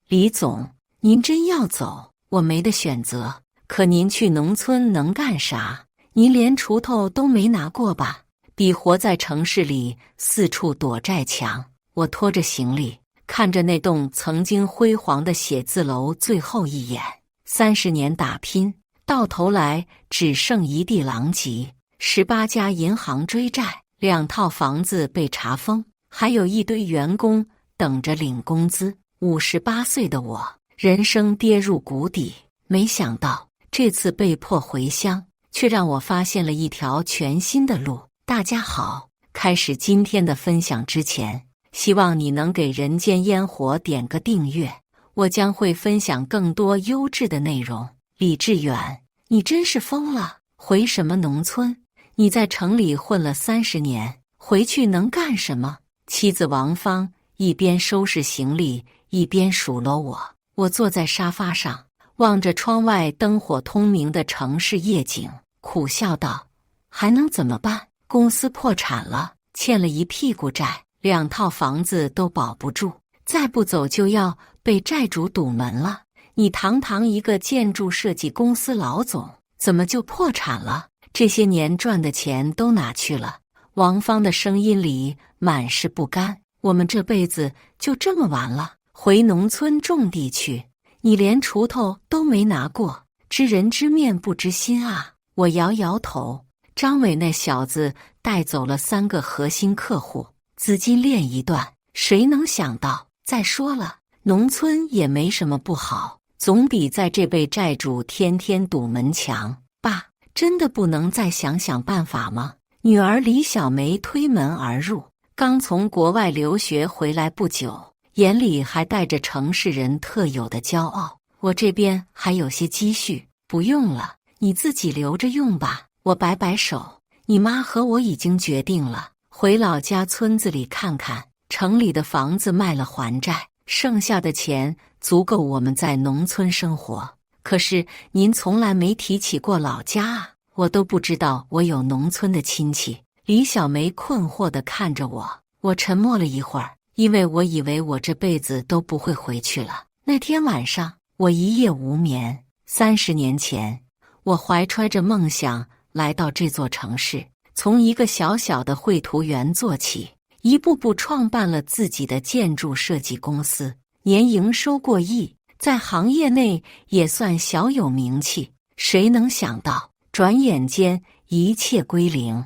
李总，您真要走？我没得选择。可您去农村能干啥？您连锄头都没拿过吧？比活在城市里四处躲债强。我拖着行李，看着那栋曾经辉煌的写字楼最后一眼。30年打拼，到头来只剩一地狼藉，18家银行追债，2套房子被查封，还有一堆员工等着领工资。58岁的我，人生跌入谷底。没想到这次被迫回乡，却让我发现了一条全新的路。大家好，开始今天的分享之前，希望你能给人间烟火点个订阅，我将会分享更多优质的内容。李志远，你真是疯了！回什么农村？你在城里混了30年，回去能干什么？妻子王芳一边收拾行李，一边数落我。我坐在沙发上，望着窗外灯火通明的城市夜景，苦笑道：还能怎么办？公司破产了，欠了一屁股债，2套房子都保不住，再不走就要被债主堵门了。你堂堂一个建筑设计公司老总，怎么就破产了？这些年赚的钱都哪去了？王芳的声音里满是不甘。我们这辈子就这么完了？回农村种地去，你连锄头都没拿过，知人知面不知心啊！我摇摇头。张伟那小子带走了3个核心客户，资金链一断，谁能想到？再说了，农村也没什么不好，总比在这被债主天天堵门强。爸，真的不能再想想办法吗？女儿李小梅推门而入，刚从国外留学回来不久，眼里还带着城市人特有的骄傲。我这边还有些积蓄，不用了，你自己留着用吧。我摆摆手，你妈和我已经决定了，回老家村子里看看，城里的房子卖了还债，剩下的钱足够我们在农村生活。可是您从来没提起过老家啊，我都不知道我有农村的亲戚。李小梅困惑地看着我，我沉默了一会儿，因为我以为我这辈子都不会回去了。那天晚上，我一夜无眠。30年前，我怀揣着梦想来到这座城市，从一个小小的绘图员做起，一步步创办了自己的建筑设计公司，年营收过亿，在行业内也算小有名气。谁能想到，转眼间一切归零，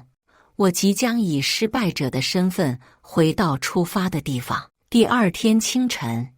我即将以失败者的身份回到出发的地方。第2天清晨，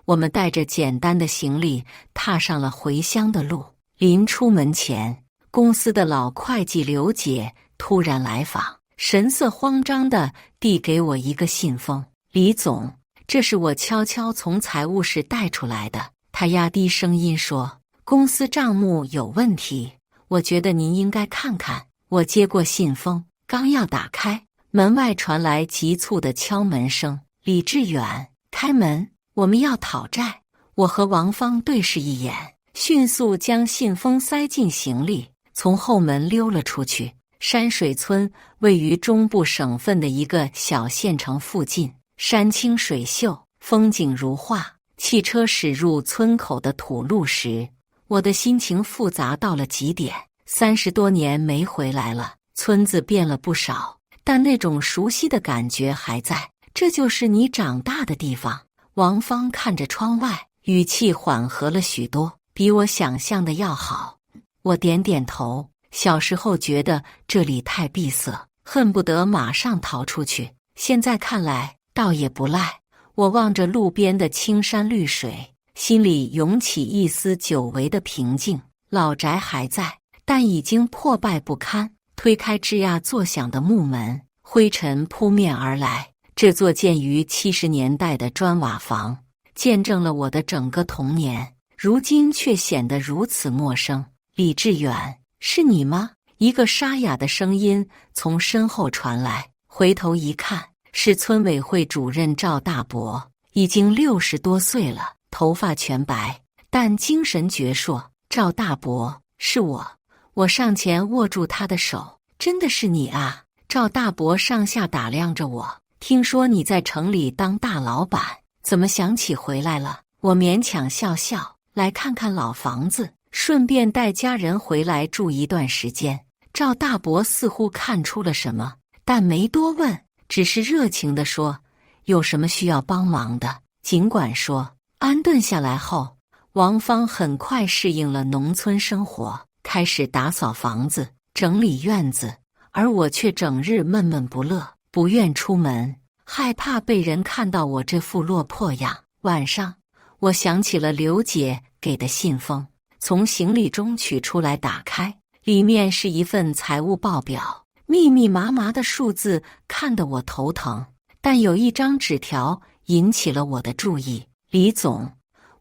我们带着简单的行李踏上了回乡的路。临出门前，公司的老会计刘姐突然来访，神色慌张地递给我一个信封。李总，这是我悄悄从财务室带出来的。她压低声音说，公司账目有问题，我觉得您应该看看。我接过信封，刚要打开，门外传来急促的敲门声。李志远，开门，我们要讨债。我和王芳对视一眼，迅速将信封塞进行李，从后门溜了出去。山水村位于中部省份的一个小县城附近，山清水秀，风景如画。汽车驶入村口的土路时，我的心情复杂到了极点。30多年没回来了，村子变了不少，但那种熟悉的感觉还在。这就是你长大的地方。王芳看着窗外，语气缓和了许多，比我想象的要好。我点点头，小时候觉得这里太闭塞，恨不得马上逃出去，现在看来倒也不赖。我望着路边的青山绿水，心里涌起一丝久违的平静。老宅还在，但已经破败不堪。推开吱呀作响的木门，灰尘扑面而来。这座建于70年代的砖瓦房，见证了我的整个童年，如今却显得如此陌生。李志远，是你吗？一个沙哑的声音从身后传来，回头一看，是村委会主任赵大伯，已经60多岁了，头发全白，但精神矍铄。赵大伯，是我。我上前握住他的手，真的是你啊！赵大伯上下打量着我，听说你在城里当大老板，怎么想起回来了？我勉强笑笑，来看看老房子，顺便带家人回来住一段时间。赵大伯似乎看出了什么，但没多问，只是热情地说：“有什么需要帮忙的，尽管说。”安顿下来后，王芳很快适应了农村生活，开始打扫房子、整理院子，而我却整日闷闷不乐，不愿出门，害怕被人看到我这副落魄样。晚上，我想起了刘姐给的信封，从行李中取出来打开，里面是一份财务报表，密密麻麻的数字看得我头疼。但有一张纸条引起了我的注意：李总，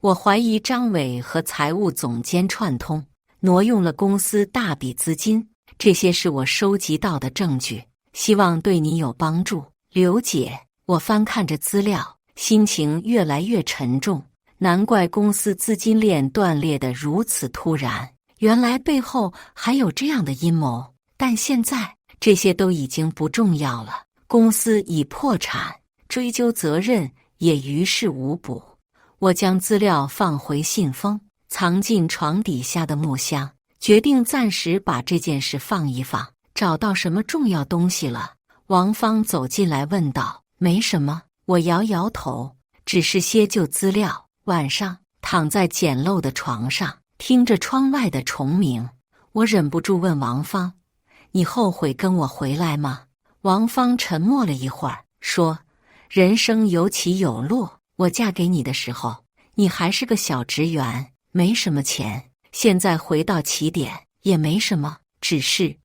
我怀疑张伟和财务总监串通，挪用了公司大笔资金，这些是我收集到的证据，希望对你有帮助。刘姐，我翻看着资料，心情越来越沉重。难怪公司资金链断裂得如此突然，原来背后还有这样的阴谋。但现在这些都已经不重要了，公司已破产，追究责任也于事无补。我将资料放回信封，藏进床底下的木箱，决定暂时把这件事放一放。找到什么重要东西了？王芳走进来问道。没什么，我摇摇头，只是些旧资料。晚上躺在简陋的床上，听着窗外的虫鸣，我忍不住问王芳：“你后悔跟我回来吗？”王芳沉默了一会儿，说：“人生有起有落，我嫁给你的时候，你还是个小职员，没什么钱。现在回到起点也没什么，只是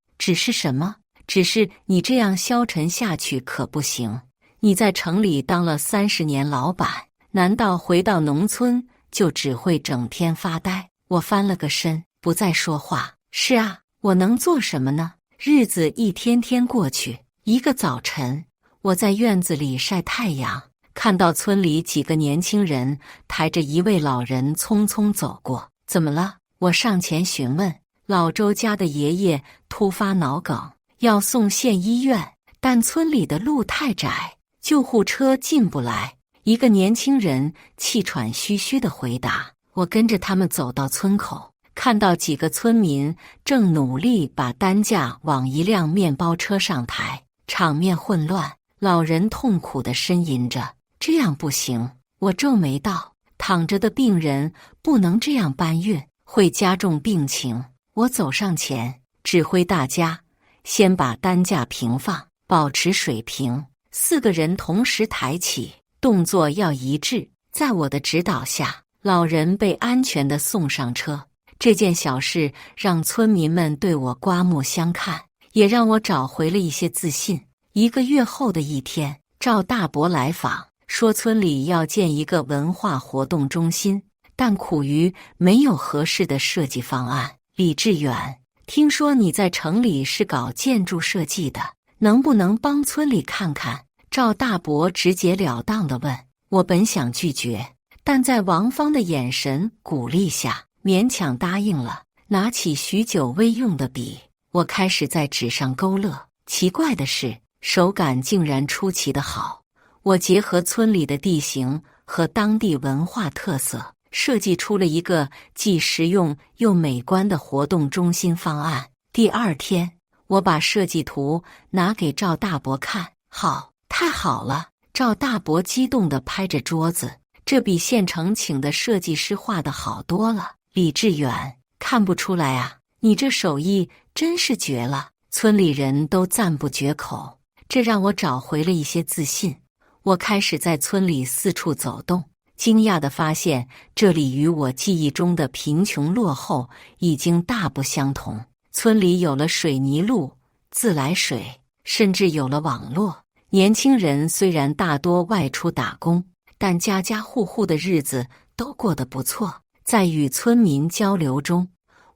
什么？只是你这样消沉下去可不行。你在城里当了30年老板，难道回到农村就只会整天发呆？”我翻了个身，不再说话。是啊，我能做什么呢？日子一天天过去。一个早晨，我在院子里晒太阳，看到村里几个年轻人抬着一位老人匆匆走过。怎么了？我上前询问。老周家的爷爷突发脑梗，要送县医院，但村里的路太窄，救护车进不来。一个年轻人气喘吁吁地回答。我跟着他们走到村口，看到几个村民正努力把担架往一辆面包车上抬，场面混乱。老人痛苦地呻吟着：“这样不行。”我皱眉道：“躺着的病人不能这样搬运，会加重病情。”我走上前，指挥大家先把担架平放，保持水平。4个人同时抬起，动作要一致。在我的指导下，老人被安全地送上车。这件小事让村民们对我刮目相看，也让我找回了一些自信。1个月后的一天，赵大伯来访，说村里要建一个文化活动中心，但苦于没有合适的设计方案。李志远，听说你在城里是搞建筑设计的，能不能帮村里看看？赵大伯直截了当地问。我本想拒绝，但在王芳的眼神鼓励下，勉强答应了。拿起许久未用的笔，我开始在纸上勾勒。奇怪的是，手感竟然出奇的好。我结合村里的地形和当地文化特色，设计出了一个既实用又美观的活动中心方案。第2天，我把设计图拿给赵大伯看。好，太好了！赵大伯激动地拍着桌子，这比县城请的设计师画的好多了。李志远，看不出来啊，你这手艺真是绝了！村里人都赞不绝口，这让我找回了一些自信。我开始在村里四处走动，惊讶地发现这里与我记忆中的贫穷落后已经大不相同。村里有了水泥路、自来水，甚至有了网络。年轻人虽然大多外出打工，但家家户户的日子都过得不错。在与村民交流中，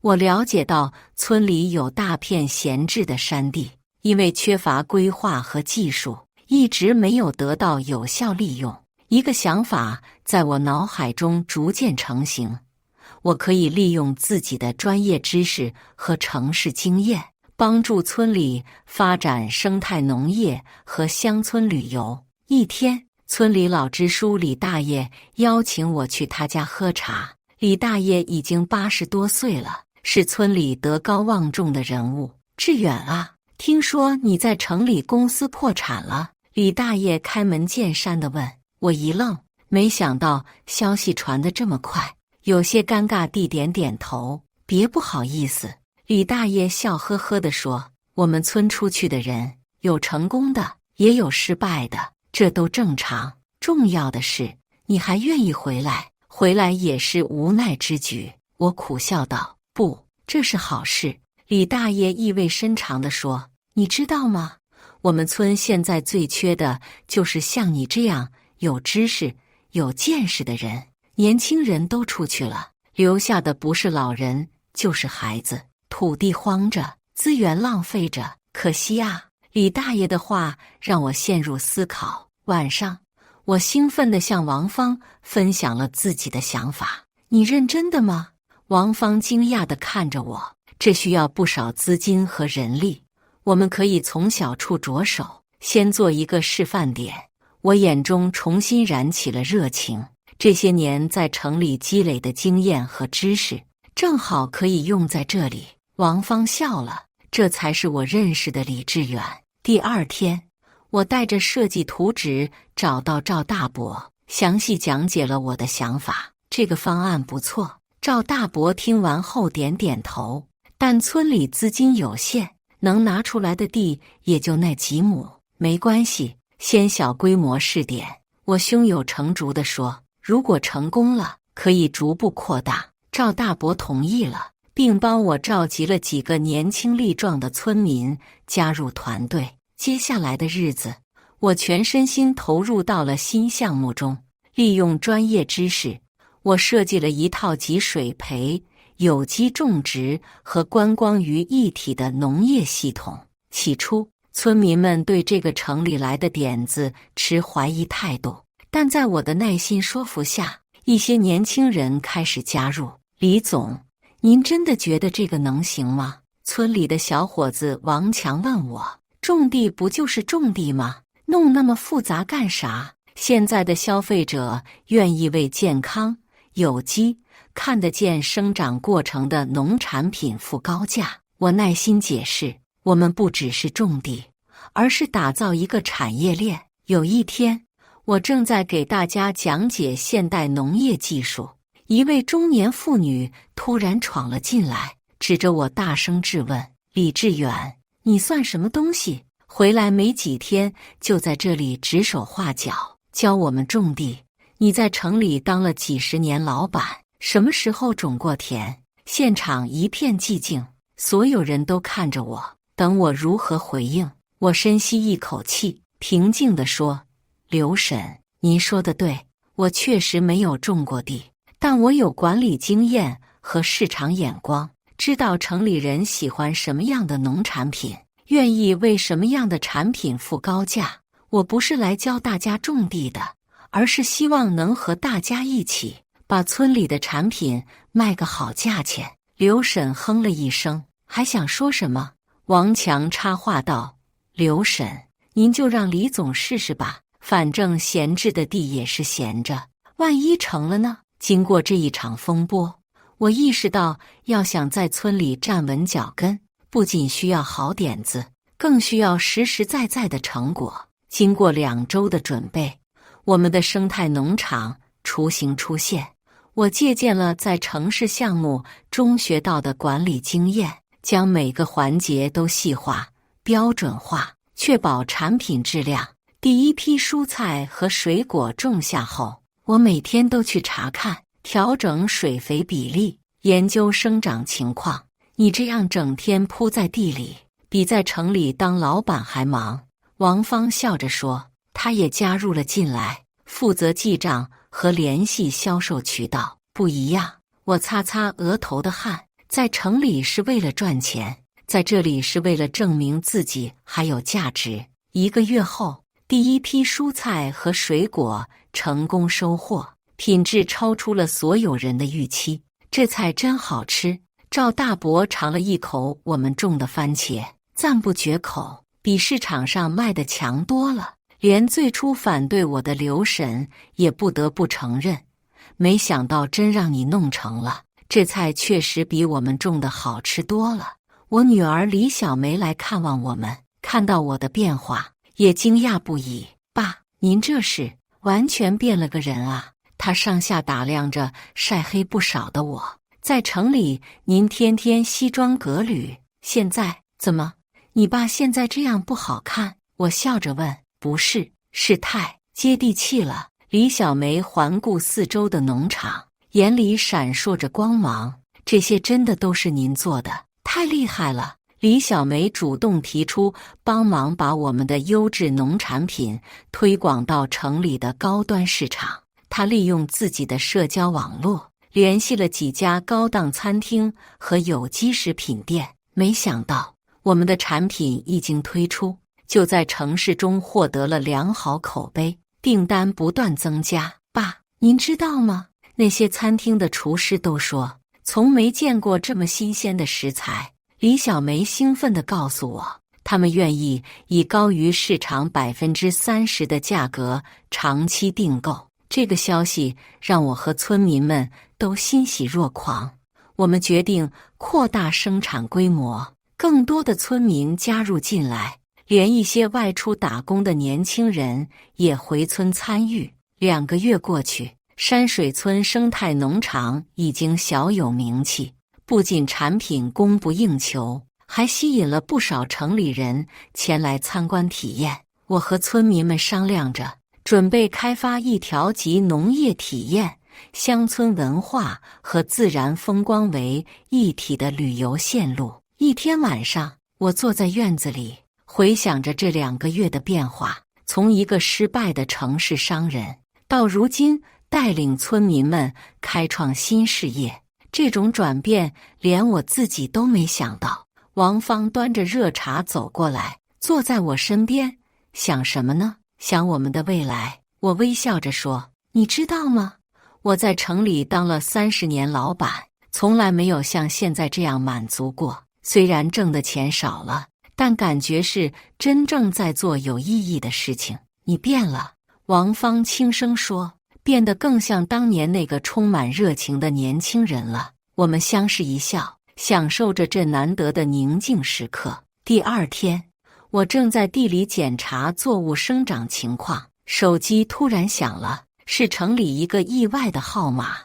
我了解到村里有大片闲置的山地，因为缺乏规划和技术，一直没有得到有效利用。一个想法在我脑海中逐渐成型，我可以利用自己的专业知识和城市经验，帮助村里发展生态农业和乡村旅游。一天，村里老支书李大爷邀请我去他家喝茶。李大爷已经80多岁了，是村里德高望重的人物。志远啊，听说你在城里公司破产了？李大爷开门见山地问。我一愣，没想到消息传得这么快，有些尴尬地点点头。别不好意思。李大爷笑呵呵地说，我们村出去的人，有成功的，也有失败的，这都正常。重要的是，你还愿意回来，回来也是无奈之举。我苦笑道，不，这是好事。李大爷意味深长地说，你知道吗？我们村现在最缺的就是像你这样有知识、有见识的人。年轻人都出去了，留下的不是老人，就是孩子。土地荒着，资源浪费着，可惜啊！李大爷的话让我陷入思考。晚上，我兴奋地向王芳分享了自己的想法。你认真的吗？王芳惊讶地看着我。这需要不少资金和人力，我们可以从小处着手，先做一个示范点。我眼中重新燃起了热情。这些年在城里积累的经验和知识，正好可以用在这里。王芳笑了，这才是我认识的李志远。第二天，我带着设计图纸找到赵大伯，详细讲解了我的想法。这个方案不错。赵大伯听完后点点头，但村里资金有限，能拿出来的地也就那几亩。没关系，先小规模试点。我胸有成竹地说，如果成功了，可以逐步扩大。赵大伯同意了，并帮我召集了几个年轻力壮的村民加入团队。接下来的日子，我全身心投入到了新项目中。利用专业知识，我设计了一套集水培、有机种植和观光于一体的农业系统。起初，村民们对这个城里来的点子持怀疑态度，但在我的耐心说服下，一些年轻人开始加入。李总，您真的觉得这个能行吗？村里的小伙子王强问我。种地不就是种地吗？弄那么复杂干啥？现在的消费者愿意为健康、有机、看得见生长过程的农产品付高价。我耐心解释，我们不只是种地，而是打造一个产业链。有一天，我正在给大家讲解现代农业技术，一位中年妇女突然闯了进来，指着我大声质问：李志远，你算什么东西？回来没几天就在这里指手画脚，教我们种地。你在城里当了几十年老板，什么时候种过田？现场一片寂静，所有人都看着我，等我如何回应。我深吸一口气，平静地说：刘婶，您说的对，我确实没有种过地，但我有管理经验和市场眼光，知道城里人喜欢什么样的农产品，愿意为什么样的产品付高价。我不是来教大家种地的，而是希望能和大家一起把村里的产品卖个好价钱。刘婶哼了一声，还想说什么？王强插话道：刘婶，您就让李总试试吧，反正闲置的地也是闲着，万一成了呢？经过这一场风波，我意识到要想在村里站稳脚跟，不仅需要好点子，更需要实实在在的成果。经过2周的准备，我们的生态农场雏形出现。我借鉴了在城市项目中学到的管理经验，将每个环节都细化、标准化，确保产品质量。第一批蔬菜和水果种下后，我每天都去查看、调整水肥比例，研究生长情况。你这样整天扑在地里，比在城里当老板还忙。王芳笑着说，他也加入了进来，负责记账和联系销售渠道。不一样。我擦擦额头的汗，在城里是为了赚钱，在这里是为了证明自己还有价值。1个月后，第一批蔬菜和水果成功收获，品质超出了所有人的预期。这菜真好吃。赵大伯尝了一口我们种的番茄，赞不绝口，比市场上卖的强多了。连最初反对我的刘婶也不得不承认，没想到真让你弄成了，这菜确实比我们种的好吃多了。我女儿李小梅来看望我们，看到我的变化，也惊讶不已。爸，您这是完全变了个人啊！她上下打量着晒黑不少的我。在城里，您天天西装革履，现在怎么？你爸现在这样不好看？我笑着问。不是，是太接地气了。李小梅环顾四周的农场，眼里闪烁着光芒。这些真的都是您做的，太厉害了！李小梅主动提出帮忙把我们的优质农产品推广到城里的高端市场。她利用自己的社交网络，联系了几家高档餐厅和有机食品店。没想到我们的产品一经推出，就在城市中获得了良好口碑，订单不断增加。爸，您知道吗？那些餐厅的厨师都说，从没见过这么新鲜的食材。李小梅兴奋地告诉我，他们愿意以高于市场30%的价格长期订购。这个消息让我和村民们都欣喜若狂。我们决定扩大生产规模，更多的村民加入进来，连一些外出打工的年轻人也回村参与。2个月过去，山水村生态农场已经小有名气。不仅产品供不应求，还吸引了不少城里人前来参观体验。我和村民们商量着，准备开发一条集农业体验、乡村文化和自然风光为一体的旅游线路。一天晚上，我坐在院子里，回想着这2个月的变化，从一个失败的城市商人，到如今带领村民们开创新事业。这种转变连我自己都没想到。王芳端着热茶走过来，坐在我身边。想什么呢？想我们的未来。我微笑着说，你知道吗？我在城里当了30年老板，从来没有像现在这样满足过。虽然挣的钱少了，但感觉是真正在做有意义的事情。你变了，王芳轻声说，变得更像当年那个充满热情的年轻人了。我们相视一笑，享受着这难得的宁静时刻。第2天，我正在地里检查作物生长情况，手机突然响了，是城里一个意外的号码，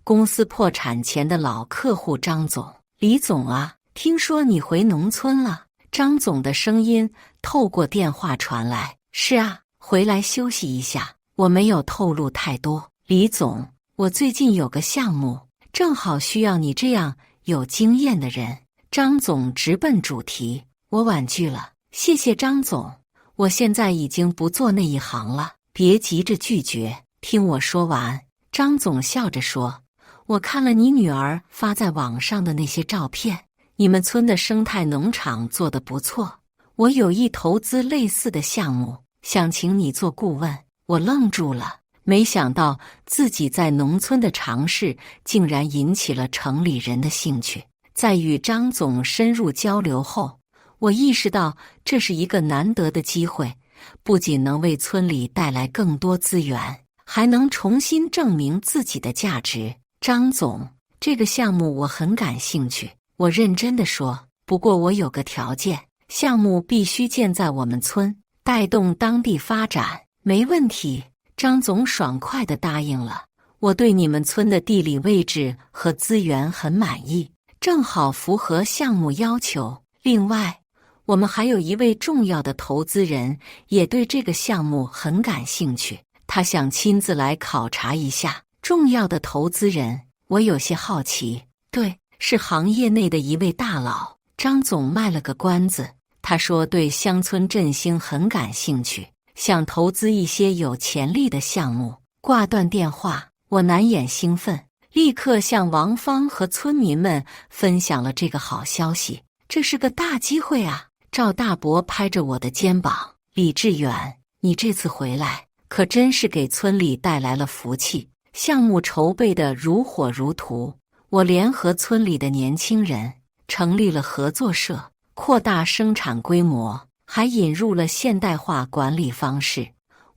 公司破产前的老客户张总。李总啊，听说你回农村了。张总的声音透过电话传来。是啊，回来休息一下。我没有透露太多。李总，我最近有个项目，正好需要你这样有经验的人。张总直奔主题。我婉拒了，谢谢张总，我现在已经不做那一行了。别急着拒绝，听我说完。张总笑着说，我看了你女儿发在网上的那些照片，你们村的生态农场做得不错，我有意投资类似的项目，想请你做顾问。我愣住了，没想到自己在农村的尝试竟然引起了城里人的兴趣。在与张总深入交流后，我意识到这是一个难得的机会，不仅能为村里带来更多资源，还能重新证明自己的价值。张总，这个项目我很感兴趣。我认真地说，不过我有个条件，项目必须建在我们村，带动当地发展。没问题，张总爽快地答应了。我对你们村的地理位置和资源很满意，正好符合项目要求。另外，我们还有一位重要的投资人也对这个项目很感兴趣，他想亲自来考察一下。重要的投资人，我有些好奇。对，是行业内的一位大佬。张总卖了个关子，他说对乡村振兴很感兴趣，想投资一些有潜力的项目。挂断电话，我难掩兴奋，立刻向王芳和村民们分享了这个好消息。这是个大机会啊！赵大伯拍着我的肩膀，李志远，你这次回来可真是给村里带来了福气，项目筹备得如火如荼。我联合村里的年轻人成立了合作社，扩大生产规模，还引入了现代化管理方式。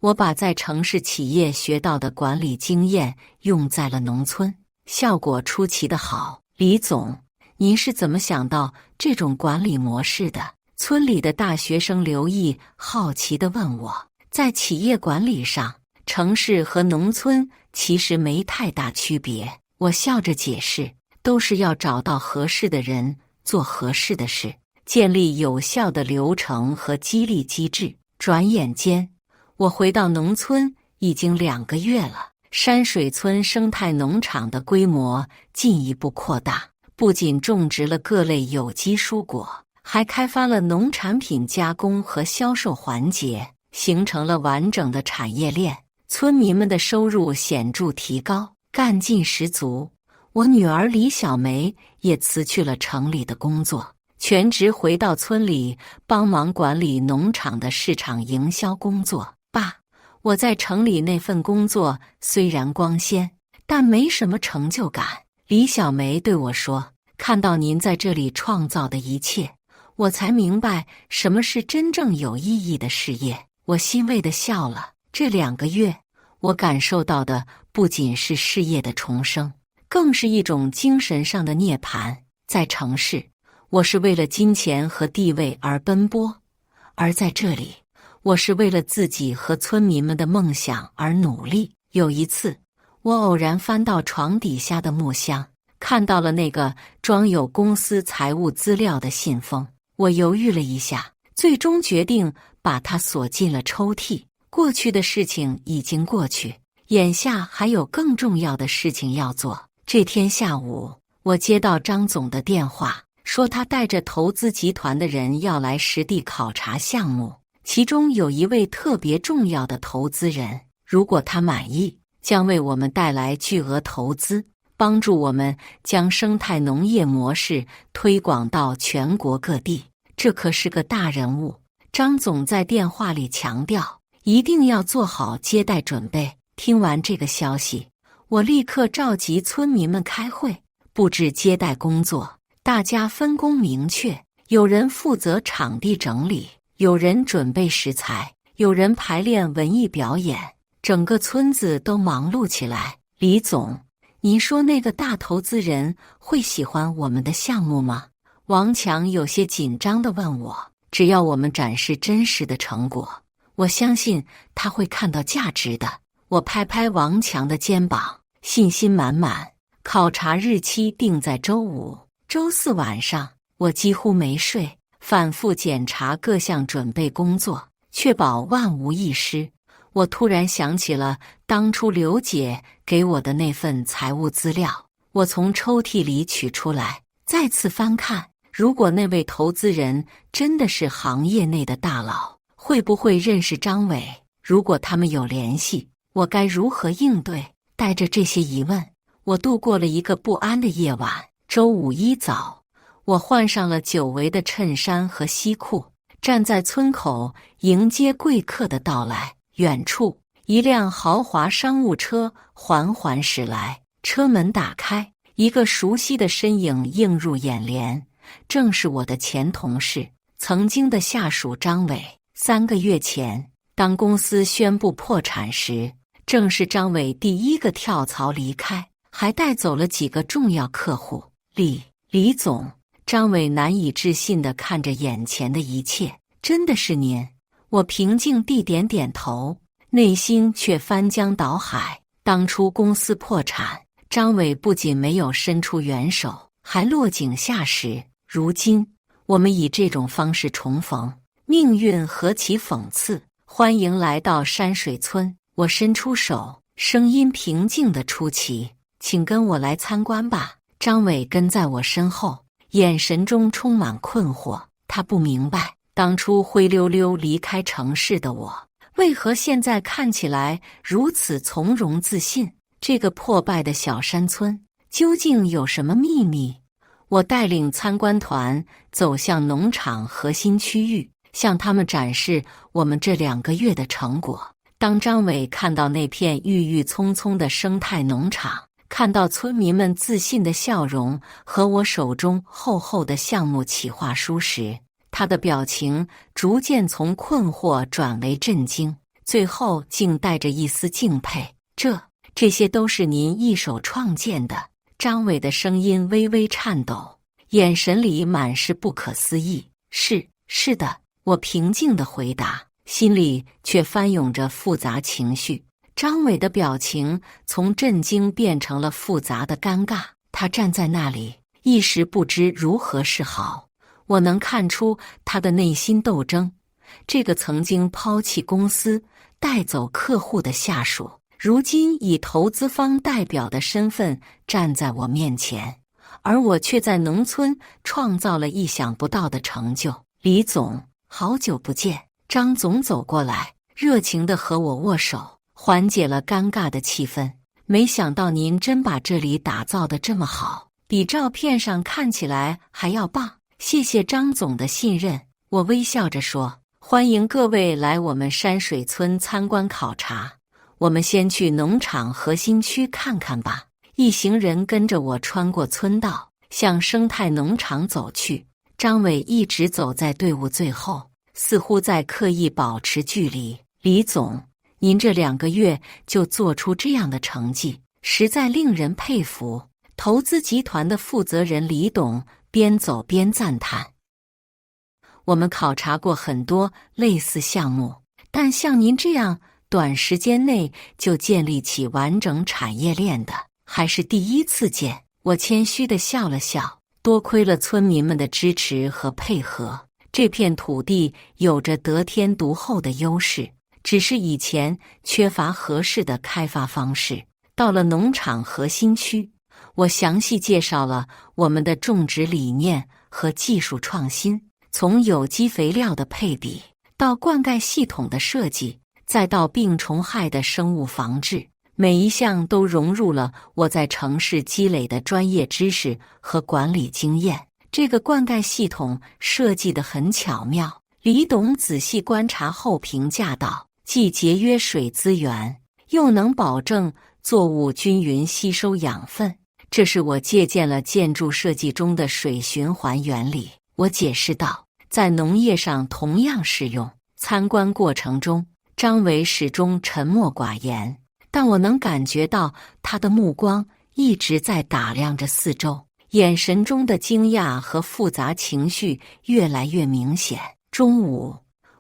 我把在城市企业学到的管理经验用在了农村，效果出奇的好。李总，您是怎么想到这种管理模式的？村里的大学生刘毅好奇地问我。在企业管理上，城市和农村其实没太大区别。我笑着解释，都是要找到合适的人，做合适的事，建立有效的流程和激励机制。转眼间，我回到农村已经2个月了。山水村生态农场的规模进一步扩大，不仅种植了各类有机蔬果，还开发了农产品加工和销售环节，形成了完整的产业链。村民们的收入显著提高，干劲十足。我女儿李小梅也辞去了城里的工作，全职回到村里帮忙管理农场的市场营销工作。爸，我在城里那份工作虽然光鲜，但没什么成就感。李小梅对我说，看到您在这里创造的一切，我才明白什么是真正有意义的事业。我欣慰地笑了。这2个月，我感受到的不仅是事业的重生，更是一种精神上的涅槃。在城市，我是为了金钱和地位而奔波，而在这里，我是为了自己和村民们的梦想而努力。有一次，我偶然翻到床底下的木箱，看到了那个装有公司财务资料的信封。我犹豫了一下，最终决定把它锁进了抽屉。过去的事情已经过去，眼下还有更重要的事情要做。这天下午，我接到张总的电话，说他带着投资集团的人要来实地考察项目，其中有一位特别重要的投资人，如果他满意，将为我们带来巨额投资，帮助我们将生态农业模式推广到全国各地。这可是个大人物。张总在电话里强调，一定要做好接待准备。听完这个消息，我立刻召集村民们开会，布置接待工作。大家分工明确，有人负责场地整理，有人准备食材，有人排练文艺表演，整个村子都忙碌起来。李总，您说那个大投资人会喜欢我们的项目吗？王强有些紧张地问我。只要我们展示真实的成果，我相信他会看到价值的。我拍拍王强的肩膀，信心满满。考察日期定在周5、周4晚上，我几乎没睡，反复检查各项准备工作，确保万无一失。我突然想起了当初刘姐给我的那份财务资料，我从抽屉里取出来，再次翻看。如果那位投资人真的是行业内的大佬，会不会认识张伟？如果他们有联系，我该如何应对？带着这些疑问，我度过了一个不安的夜晚。周5一早，我换上了久违的衬衫和西裤，站在村口迎接贵客的到来。远处，一辆豪华商务车缓缓驶来，车门打开，一个熟悉的身影映入眼帘。正是我的前同事，曾经的下属张伟。3个月前，当公司宣布破产时，正是张伟第一个跳槽离开，还带走了几个重要客户。李总，张伟难以置信地看着眼前的一切。真的是您？我平静地点点头，内心却翻江倒海。当初公司破产，张伟不仅没有伸出援手，还落井下石。如今，我们以这种方式重逢，命运何其讽刺！欢迎来到山水村。我伸出手，声音平静的出奇，请跟我来参观吧。张伟跟在我身后，眼神中充满困惑。他不明白，当初灰溜溜离开城市的我，为何现在看起来如此从容自信？这个破败的小山村究竟有什么秘密？我带领参观团走向农场核心区域，向他们展示我们这2个月的成果。当张伟看到那片郁郁葱葱的生态农场，看到村民们自信的笑容和我手中厚厚的项目企划书时，他的表情逐渐从困惑转为震惊。最后竟带着一丝敬佩。这些都是您一手创建的。张伟的声音微微颤抖，眼神里满是不可思议。是的，我平静地回答，心里却翻涌着复杂情绪。张伟的表情从震惊变成了复杂的尴尬，他站在那里，一时不知如何是好。我能看出他的内心斗争。这个曾经抛弃公司、带走客户的下属，如今以投资方代表的身份站在我面前，而我却在农村创造了意想不到的成就。李总，好久不见。张总走过来，热情地和我握手，缓解了尴尬的气氛。没想到您真把这里打造得这么好，比照片上看起来还要棒。谢谢张总的信任。我微笑着说，欢迎各位来我们山水村参观考察。我们先去农场核心区看看吧。一行人跟着我穿过村道，向生态农场走去。张伟一直走在队伍最后，似乎在刻意保持距离。李总，您这2个月就做出这样的成绩，实在令人佩服。投资集团的负责人李董边走边赞叹。我们考察过很多类似项目，但像您这样短时间内就建立起完整产业链的，还是第一次见。我谦虚地笑了笑，多亏了村民们的支持和配合，这片土地有着得天独厚的优势，只是以前缺乏合适的开发方式。到了农场核心区，我详细介绍了我们的种植理念和技术创新，从有机肥料的配比，到灌溉系统的设计，再到病虫害的生物防治，每一项都融入了我在城市积累的专业知识和管理经验。这个灌溉系统设计得很巧妙，李董仔细观察后评价道，既节约水资源，又能保证作物均匀吸收养分。这是我借鉴了建筑设计中的水循环原理。我解释道，在农业上同样适用。参观过程中，张伟始终沉默寡言，但我能感觉到他的目光一直在打量着四周，眼神中的惊讶和复杂情绪越来越明显。中午，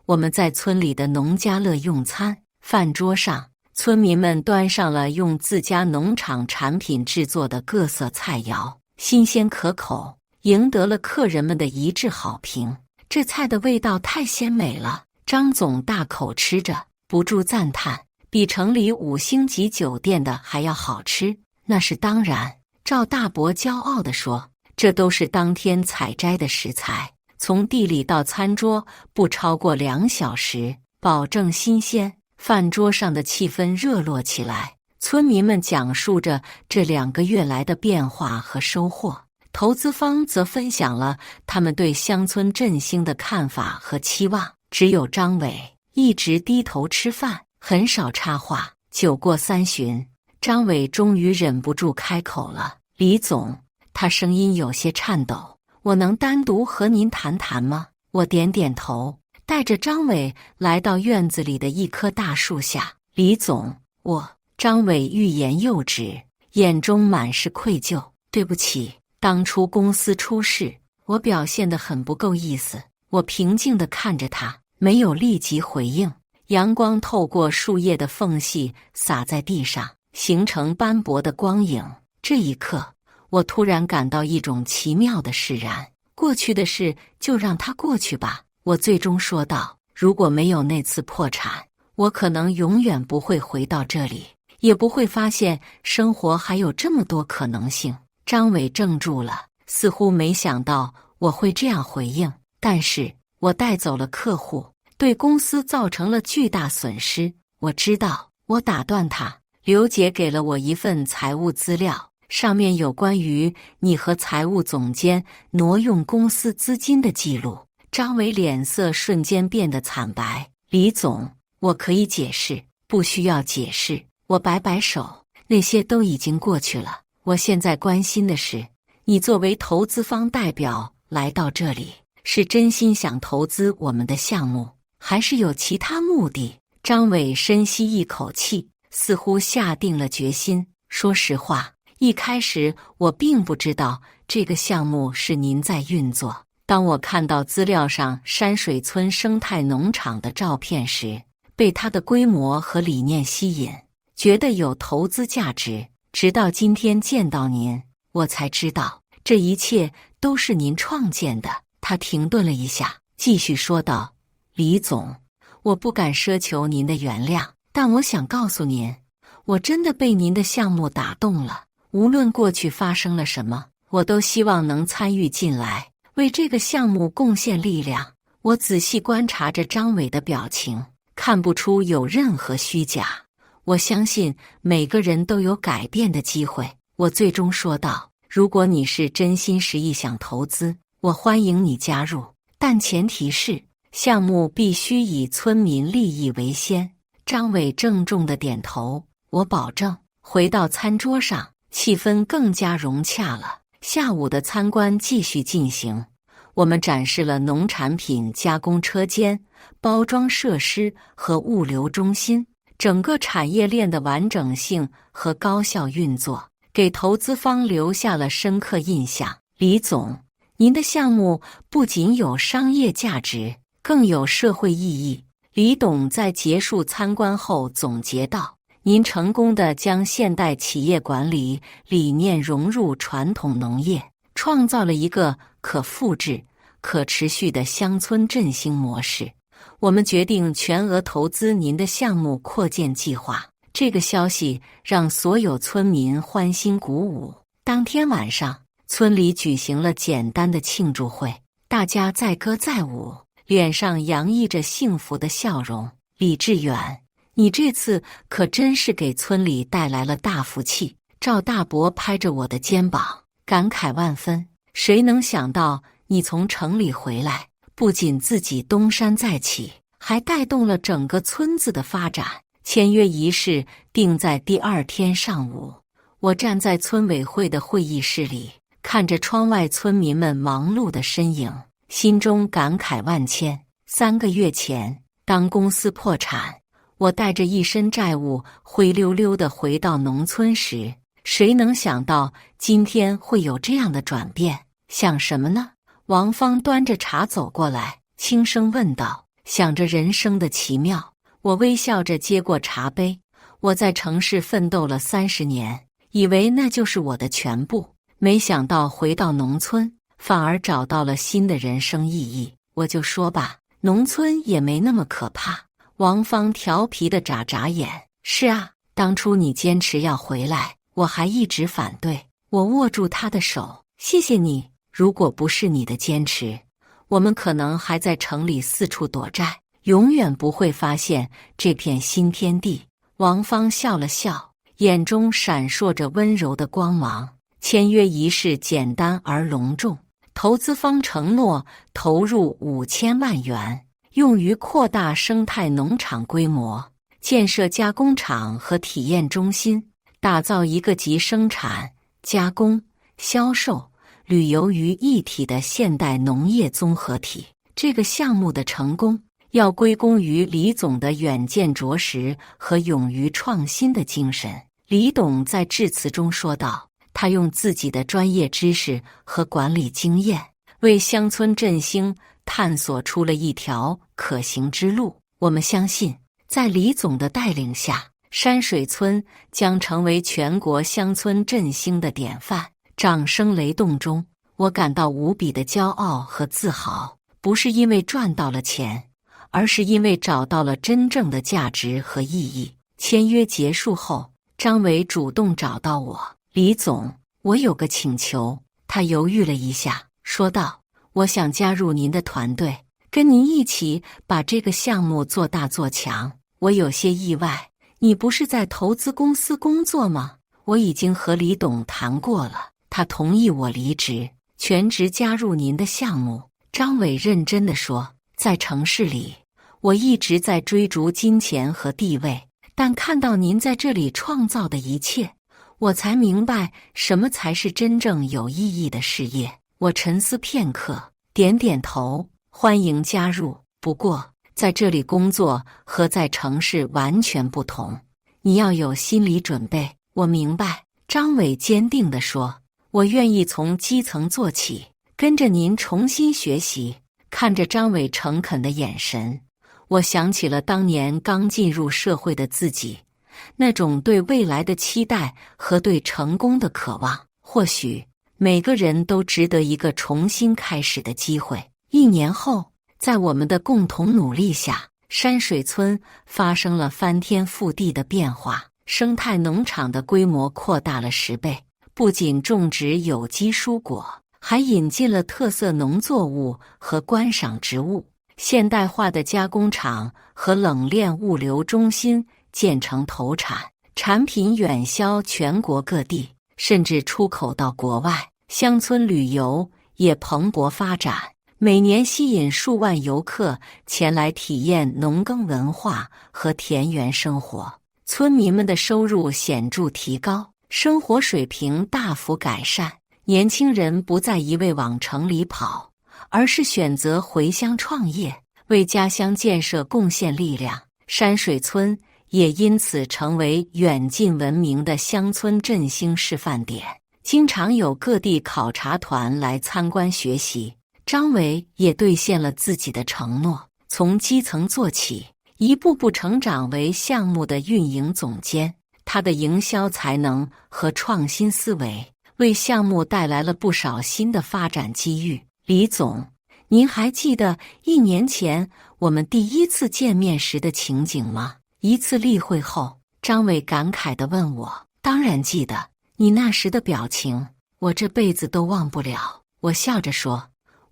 我们在村里的农家乐用餐，饭桌上，村民们端上了用自家农场产品制作的各色菜肴，新鲜可口，赢得了客人们的一致好评。这菜的味道太鲜美了，张总大口吃着，不住赞叹，比城里5星级酒店的还要好吃。那是当然，赵大伯骄傲地说，这都是当天采摘的食材，从地里到餐桌不超过2小时，保证新鲜。饭桌上的气氛热络起来，村民们讲述着这2个月来的变化和收获，投资方则分享了他们对乡村振兴的看法和期望。只有张伟一直低头吃饭，很少插话。酒过3巡，张伟终于忍不住开口了，李总，他声音有些颤抖，我能单独和您谈谈吗？我点点头，带着张伟来到院子里的一棵大树下。李总，张伟欲言又止，眼中满是愧疚。对不起，当初公司出事，我表现得很不够意思。我平静地看着他，没有立即回应。阳光透过树叶的缝隙洒在地上，形成斑驳的光影。这一刻，我突然感到一种奇妙的释然。过去的事就让它过去吧，我最终说道。如果没有那次破产，我可能永远不会回到这里，也不会发现生活还有这么多可能性。张伟怔住了，似乎没想到我会这样回应。但是我带走了客户，对公司造成了巨大损失。我知道。我打断他，刘姐给了我一份财务资料，上面有关于你和财务总监挪用公司资金的记录。张伟脸色瞬间变得惨白。李总，我可以解释。不需要解释。我摆摆手，那些都已经过去了。我现在关心的是，你作为投资方代表来到这里，是真心想投资我们的项目，还是有其他目的？张伟深吸一口气，似乎下定了决心。说实话，一开始我并不知道这个项目是您在运作。当我看到资料上山水村生态农场的照片时，被它的规模和理念吸引，觉得有投资价值。直到今天见到您，我才知道这一切都是您创建的。他停顿了一下，继续说道：李总，我不敢奢求您的原谅，但我想告诉您，我真的被您的项目打动了。无论过去发生了什么，我都希望能参与进来，为这个项目贡献力量。我仔细观察着张伟的表情，看不出有任何虚假。我相信每个人都有改变的机会。我最终说道：如果你是真心实意想投资，我欢迎你加入，但前提是项目必须以村民利益为先。张伟郑重地点头，我保证。回到餐桌上，气氛更加融洽了。下午的参观继续进行，我们展示了农产品加工车间、包装设施和物流中心，整个产业链的完整性和高效运作，给投资方留下了深刻印象。李总，您的项目不仅有商业价值，更有社会意义。李董在结束参观后总结道：您成功地将现代企业管理理念融入传统农业，创造了一个可复制、可持续的乡村振兴模式。我们决定全额投资您的项目扩建计划。这个消息让所有村民欢欣鼓舞。当天晚上，村里举行了简单的庆祝会，大家载歌载舞，脸上洋溢着幸福的笑容。李志远，你这次可真是给村里带来了大福气。赵大伯拍着我的肩膀，感慨万分。谁能想到你从城里回来，不仅自己东山再起，还带动了整个村子的发展。签约仪式定在第二天上午。我站在村委会的会议室里，看着窗外村民们忙碌的身影，心中感慨万千。3个月前，当公司破产，我带着一身债务灰溜溜地回到农村时，谁能想到今天会有这样的转变？想什么呢？王芳端着茶走过来，轻声问道。想着人生的奇妙，我微笑着接过茶杯。我在城市奋斗了30年，以为那就是我的全部，没想到回到农村，反而找到了新的人生意义。我就说吧，农村也没那么可怕。王芳调皮地眨眨眼。是啊，当初你坚持要回来，我还一直反对。我握住她的手，谢谢你。如果不是你的坚持，我们可能还在城里四处躲债，永远不会发现这片新天地。王芳笑了笑，眼中闪烁着温柔的光芒。签约仪式简单而隆重，投资方承诺投入5000万元，用于扩大生态农场规模，建设加工厂和体验中心，打造一个集生产、加工、销售、旅游于一体的现代农业综合体。这个项目的成功要归功于李总的远见卓识和勇于创新的精神。李董在致辞中说道，他用自己的专业知识和管理经验，为乡村振兴探索出了一条可行之路。我们相信，在李总的带领下，山水村将成为全国乡村振兴的典范。掌声雷动中，我感到无比的骄傲和自豪，不是因为赚到了钱，而是因为找到了真正的价值和意义。签约结束后，张伟主动找到我，李总，我有个请求。他犹豫了一下，说道，我想加入您的团队，跟您一起把这个项目做大做强。我有些意外，你不是在投资公司工作吗？我已经和李董谈过了，他同意我离职，全职加入您的项目。张伟认真地说，在城市里，我一直在追逐金钱和地位，但看到您在这里创造的一切，我才明白什么才是真正有意义的事业。我沉思片刻，点点头，欢迎加入。不过，在这里工作和在城市完全不同，你要有心理准备。我明白，张伟坚定地说，我愿意从基层做起，跟着您重新学习。看着张伟诚恳的眼神，我想起了当年刚进入社会的自己，那种对未来的期待和对成功的渴望。或许每个人都值得一个重新开始的机会。1年后，在我们的共同努力下，山水村发生了翻天覆地的变化，生态农场的规模扩大了10倍，不仅种植有机蔬果，还引进了特色农作物和观赏植物。现代化的加工厂和冷链物流中心建成投产，产品远销全国各地，甚至出口到国外。乡村旅游也蓬勃发展，每年吸引数万游客前来体验农耕文化和田园生活。村民们的收入显著提高，生活水平大幅改善，年轻人不再一味往城里跑，而是选择回乡创业，为家乡建设贡献力量。山水村也因此成为远近闻名的乡村振兴示范点，经常有各地考察团来参观学习。张伟也兑现了自己的承诺，从基层做起，一步步成长为项目的运营总监。他的营销才能和创新思维为项目带来了不少新的发展机遇。李总，您还记得1年前我们第一次见面时的情景吗？一次例会后，张伟感慨地问我。当然记得，你那时的表情，我这辈子都忘不了。我笑着说，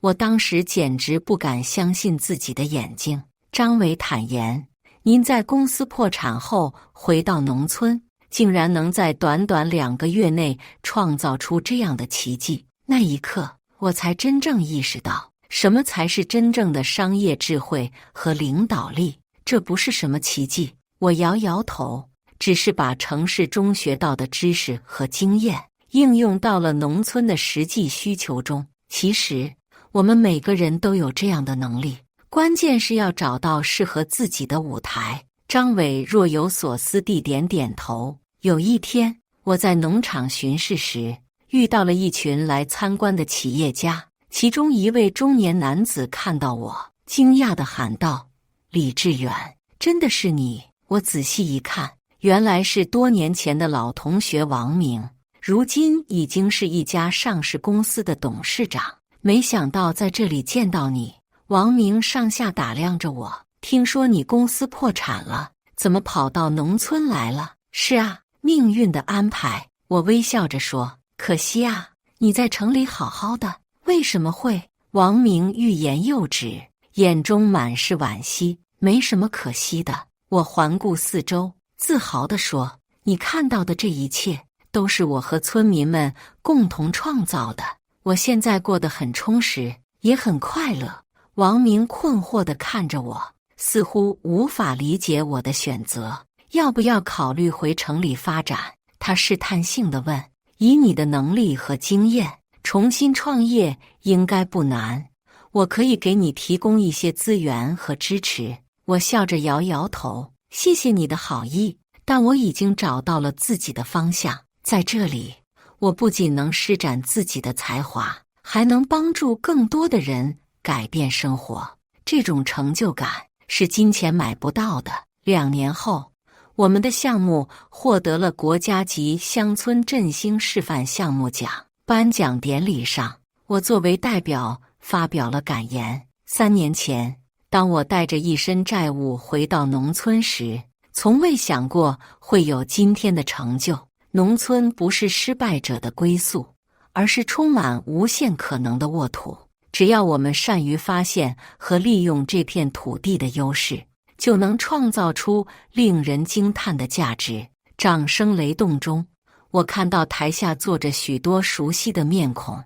我当时简直不敢相信自己的眼睛。张伟坦言，您在公司破产后回到农村，竟然能在短短2个月内创造出这样的奇迹。那一刻，我才真正意识到，什么才是真正的商业智慧和领导力。这不是什么奇迹，我摇摇头，只是把城市中学到的知识和经验应用到了农村的实际需求中。其实，我们每个人都有这样的能力，关键是要找到适合自己的舞台。张伟若有所思地点点头。有一天，我在农场巡视时，遇到了一群来参观的企业家，其中一位中年男子看到我，惊讶地喊道：“李志远，真的是你！”我仔细一看，原来是多年前的老同学王明，如今已经是一家上市公司的董事长。没想到在这里见到你。王明上下打量着我，听说你公司破产了，怎么跑到农村来了？是啊，命运的安排。我微笑着说，可惜啊，你在城里好好的，为什么会？王明欲言又止，眼中满是惋惜。没什么可惜的。我环顾四周，自豪地说，你看到的这一切，都是我和村民们共同创造的。我现在过得很充实，也很快乐。王明困惑地看着我，似乎无法理解我的选择。要不要考虑回城里发展？他试探性地问。以你的能力和经验，重新创业应该不难，我可以给你提供一些资源和支持。我笑着摇摇头，谢谢你的好意，但我已经找到了自己的方向。在这里，我不仅能施展自己的才华，还能帮助更多的人改变生活。这种成就感是金钱买不到的。2年后，我们的项目获得了国家级乡村振兴示范项目奖。颁奖典礼上，我作为代表发表了感言。3年前，当我带着一身债务回到农村时，从未想过会有今天的成就。农村不是失败者的归宿，而是充满无限可能的沃土。只要我们善于发现和利用这片土地的优势，就能创造出令人惊叹的价值。掌声雷动中，我看到台下坐着许多熟悉的面孔，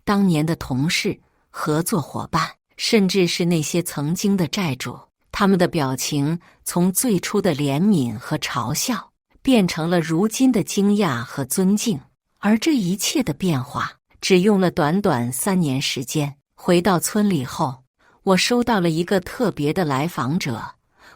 当年的同事、合作伙伴，甚至是那些曾经的债主。他们的表情从最初的怜悯和嘲笑，变成了如今的惊讶和尊敬。而这一切的变化，只用了短短3年时间。回到村里后，我收到了一个特别的来访者，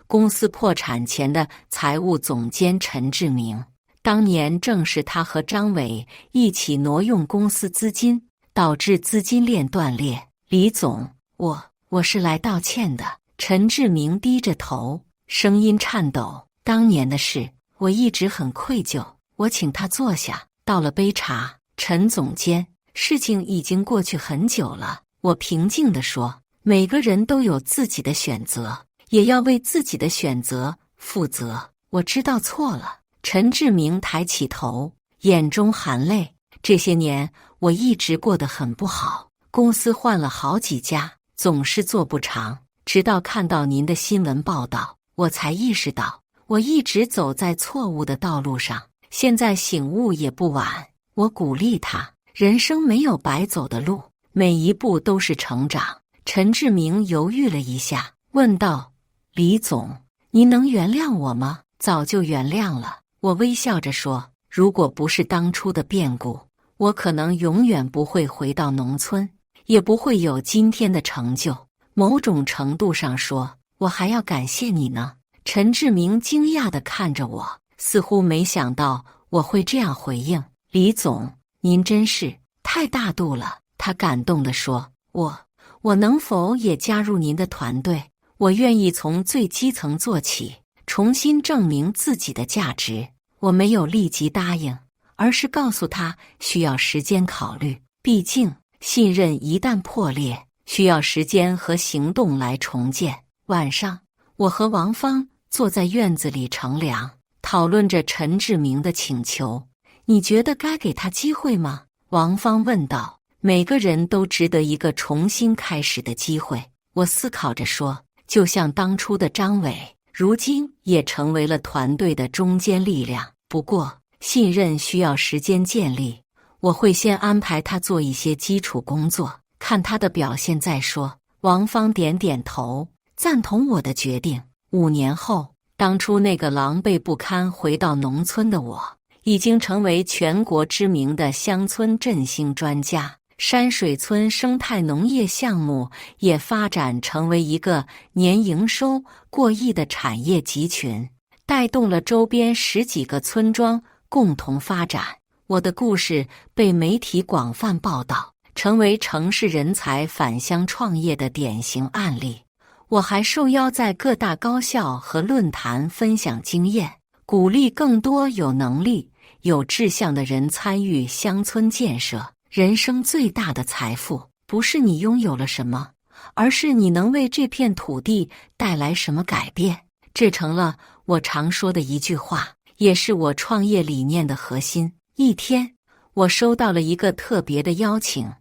公司破产前的财务总监陈志明。当年正是他和张伟一起挪用公司资金，导致资金链断裂。李总，我是来道歉的。陈志明低着头，声音颤抖。当年的事，我一直很愧疚。我请他坐下，倒了杯茶。陈总监，事情已经过去很久了。我平静地说，每个人都有自己的选择，也要为自己的选择负责。我知道错了。陈志明抬起头，眼中含泪。这些年我一直过得很不好，公司换了好几家，总是做不长。直到看到您的新闻报道，我才意识到我一直走在错误的道路上。现在醒悟也不晚。我鼓励他，人生没有白走的路，每一步都是成长。陈志明犹豫了一下，问道：李总，您能原谅我吗？早就原谅了。我微笑着说，如果不是当初的变故，我可能永远不会回到农村，也不会有今天的成就。某种程度上说，我还要感谢你呢。陈志明惊讶地看着我，似乎没想到我会这样回应。李总，您真是太大度了。他感动地说，我能否也加入您的团队？我愿意从最基层做起，重新证明自己的价值。我没有立即答应，而是告诉他需要时间考虑，毕竟信任一旦破裂，需要时间和行动来重建。晚上，我和王芳坐在院子里乘凉，讨论着陈志明的请求。你觉得该给他机会吗？王芳问道。每个人都值得一个重新开始的机会。我思考着说，就像当初的张伟，如今也成为了团队的中坚力量。不过，信任需要时间建立，我会先安排他做一些基础工作，看他的表现再说。王芳点点头，赞同我的决定。5年后，当初那个狼狈不堪回到农村的我，已经成为全国知名的乡村振兴专家。山水村生态农业项目也发展成为一个年营收过亿的产业集群，带动了周边10几个村庄共同发展。我的故事被媒体广泛报道，成为城市人才返乡创业的典型案例。我还受邀在各大高校和论坛分享经验，鼓励更多有能力、有志向的人参与乡村建设。人生最大的财富，不是你拥有了什么，而是你能为这片土地带来什么改变。这成了我常说的一句话，也是我创业理念的核心。一天，我收到了一个特别的邀请，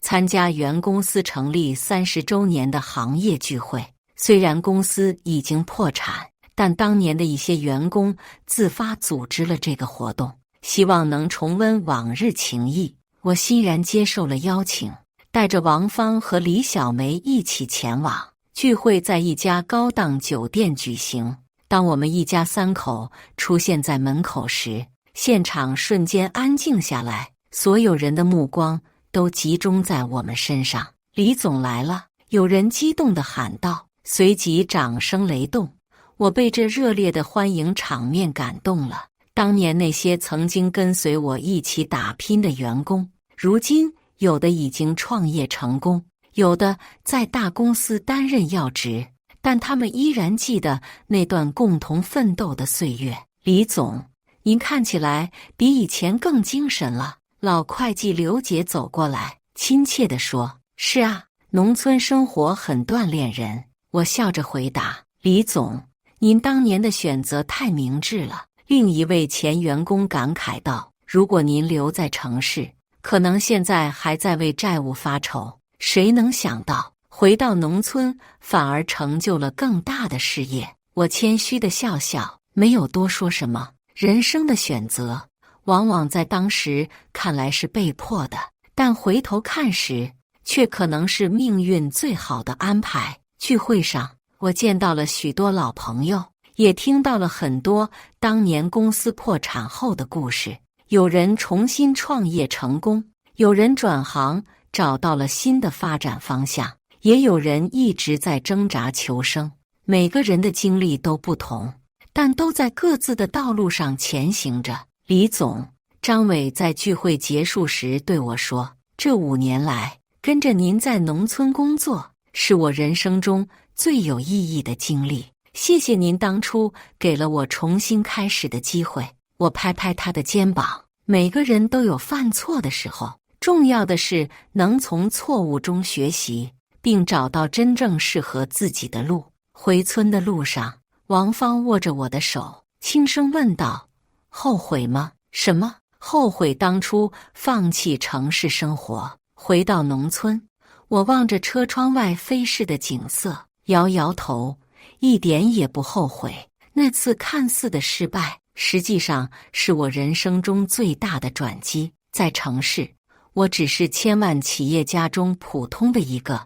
参加原公司成立30周年的行业聚会。虽然公司已经破产，但当年的一些员工自发组织了这个活动，希望能重温往日情谊。我欣然接受了邀请，带着王芳和李小梅一起前往。聚会在一家高档酒店举行。当我们一家3口出现在门口时，现场瞬间安静下来，所有人的目光都集中在我们身上。李总来了，有人激动地喊道，随即掌声雷动。我被这热烈的欢迎场面感动了。当年那些曾经跟随我一起打拼的员工，如今有的已经创业成功，有的在大公司担任要职，但他们依然记得那段共同奋斗的岁月。李总，您看起来比以前更精神了。老会计刘姐走过来，亲切地说：是啊，农村生活很锻炼人。我笑着回答：李总，您当年的选择太明智了。另一位前员工感慨道：如果您留在城市，可能现在还在为债务发愁。谁能想到，回到农村反而成就了更大的事业。我谦虚地笑笑，没有多说什么。人生的选择，往往在当时看来是被迫的，但回头看时，却可能是命运最好的安排。聚会上，我见到了许多老朋友，也听到了很多当年公司破产后的故事。有人重新创业成功，有人转行找到了新的发展方向，也有人一直在挣扎求生。每个人的经历都不同，但都在各自的道路上前行着。李总，张伟在聚会结束时对我说，这5年来跟着您在农村工作，是我人生中最有意义的经历。谢谢您当初给了我重新开始的机会。我拍拍他的肩膀，每个人都有犯错的时候，重要的是能从错误中学习，并找到真正适合自己的路。回村的路上，王芳握着我的手，轻声问道，后悔吗？什么？后悔当初放弃城市生活，回到农村。我望着车窗外飞逝的景色，摇摇头，一点也不后悔。那次看似的失败，实际上是我人生中最大的转机。在城市，我只是千万企业家中普通的一个；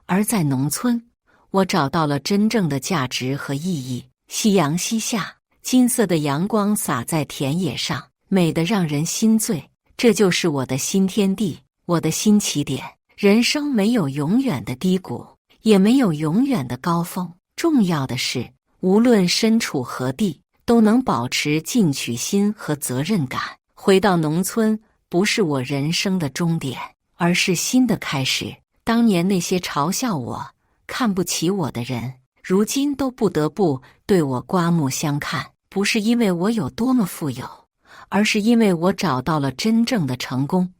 而在农村，我找到了真正的价值和意义。夕阳西下，金色的阳光洒在田野上，美得让人心醉。这就是我的新天地，我的新起点。人生没有永远的低谷，也没有永远的高峰。重要的是，无论身处何地，都能保持进取心和责任感。回到农村，不是我人生的终点，而是新的开始。当年那些嘲笑我、看不起我的人，如今都不得不对我刮目相看。不是因为我有多么富有，而是因为我找到了真正的成功，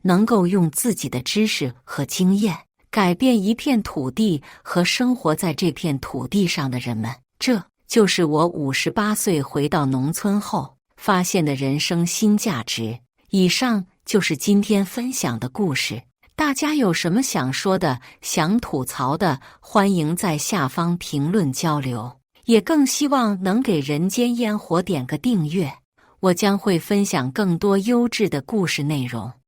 能够用自己的知识和经验改变一片土地和生活在这片土地上的人们。这就是我58岁回到农村后发现的人生新价值。以上就是今天分享的故事。大家有什么想说的、想吐槽的，欢迎在下方评论交流。也更希望能给人间烟火点个订阅，我将会分享更多优质的故事内容。